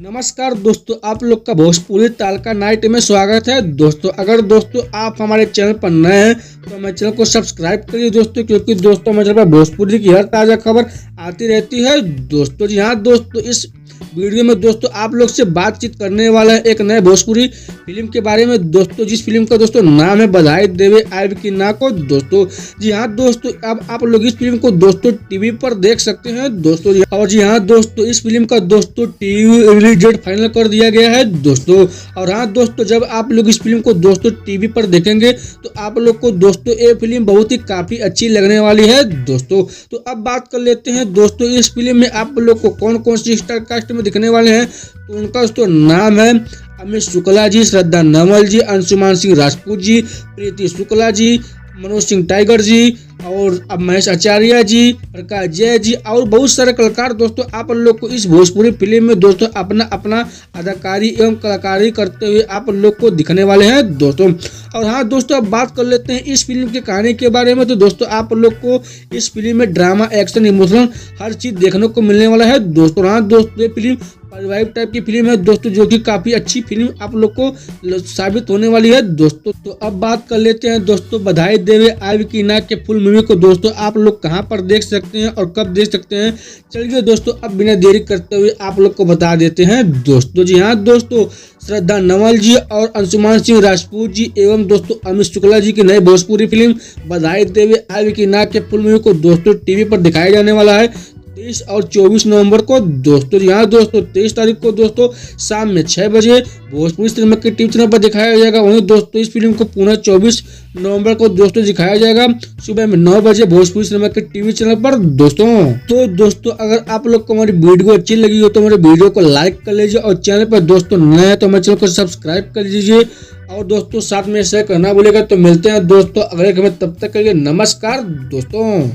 नमस्कार दोस्तों, आप लोग का भोजपुरी तालका नाइट में स्वागत है। दोस्तों अगर दोस्तों आप हमारे चैनल पर नए हैं तो हमारे चैनल को सब्सक्राइब करिए दोस्तों, क्योंकि दोस्तों हमारे चैनल पर भोजपुरी की हर ताज़ा खबर आती रहती है। दोस्तों जी हाँ दोस्तों, इस वीडियो में दोस्तों आप लोग से बातचीत करने वाला है एक नए भोजपुरी फिल्म के बारे में दोस्तों, जिस फिल्म का दोस्तों नाम है बधाई देवे आइब की ना को। दोस्तों जी हाँ दोस्तों, अब आप लोग इस फिल्म को दोस्तों टीवी पर देख सकते हैं दोस्तों जी। और जी हाँ दोस्तों, इस फिल्म का दोस्तों टीवी रिलीज डेट फाइनल कर दिया गया है दोस्तों। और हाँ दोस्तों, जब आप लोग इस फिल्म को दोस्तों टीवी पर देखेंगे तो आप लोग को दोस्तों ये फिल्म बहुत ही काफी अच्छी लगने वाली है दोस्तों। तो अब बात कर लेते हैं दोस्तों, इस फिल्म में आप लोग को कौन कौन सी स्टार कास्ट में दिखने वाले हैं। तो उनका दोस्तों नाम है अमित शुक्ला जी, श्रद्धा नवल जी, अंशुमान सिंह राजपूत जी, प्रीति शुक्ला जी, मनोज सिंह टाइगर जी, और अब महेश आचार्य जी, प्रकाश जय जी और बहुत सारे कलाकार दोस्तों आप लोग को इस भोजपुरी फिल्म में दोस्तों अपना अपना अदाकारी एवं कलाकारी करते हुए आप लोग को दिखने वाले हैं दोस्तों। और हाँ दोस्तों, अब बात कर लेते हैं इस फिल्म की कहानी के बारे में। तो दोस्तों आप लोग को इस फिल्म में ड्रामा, एक्शन, इमोशनल हर चीज देखने को मिलने वाला है दोस्तों। हाँ दोस्तों, ये फिल्म पारिवारिक टाइप की फिल्म है दोस्तों, जो कि काफी अच्छी फिल्म आप लोग को साबित होने वाली है दोस्तों। तो अब बात कर लेते हैं दोस्तों बधाई देवे आइब की ना के फुल मूवी को दोस्तों आप लोग कहां पर देख सकते हैं और कब देख सकते हैं। चलिए दोस्तों, अब बिना देरी करते हुए आप लोग को बता देते हैं दोस्तों। जी हाँ दोस्तों, श्रद्धा नवल जी और अंशुमान सिंह राजपूत जी एवं दोस्तों अमित शुक्ला जी की नई भोजपुरी फिल्म बधाई देवे आइब की ना के फुल मूवी को दोस्तों टीवी पर दिखाया जाने वाला है 23 और 24 नवंबर को दोस्तों। यहाँ दोस्तों 23 तारीख को दोस्तों शाम में 6 बजे भोजपुरी सिनेमा के टीवी चैनल पर दिखाया जाएगा। वहीं दोस्तों इस फिल्म को पुनः 24 नवंबर को दोस्तों दिखाया जाएगा सुबह में 9 बजे भोजपुरी सिनेमा के टीवी चैनल पर दोस्तों। तो दोस्तों अगर आप लोग को हमारी वीडियो अच्छी लगी हो तो हमारे वीडियो को लाइक कर लीजिए, और चैनल पर दोस्तों नए हैं तो हमारे चैनल को सब्सक्राइब कर लीजिए, और दोस्तों साथ में शेयर करना भूलेगा। तो मिलते हैं दोस्तों अगले समय, तब तक के लिए नमस्कार दोस्तों।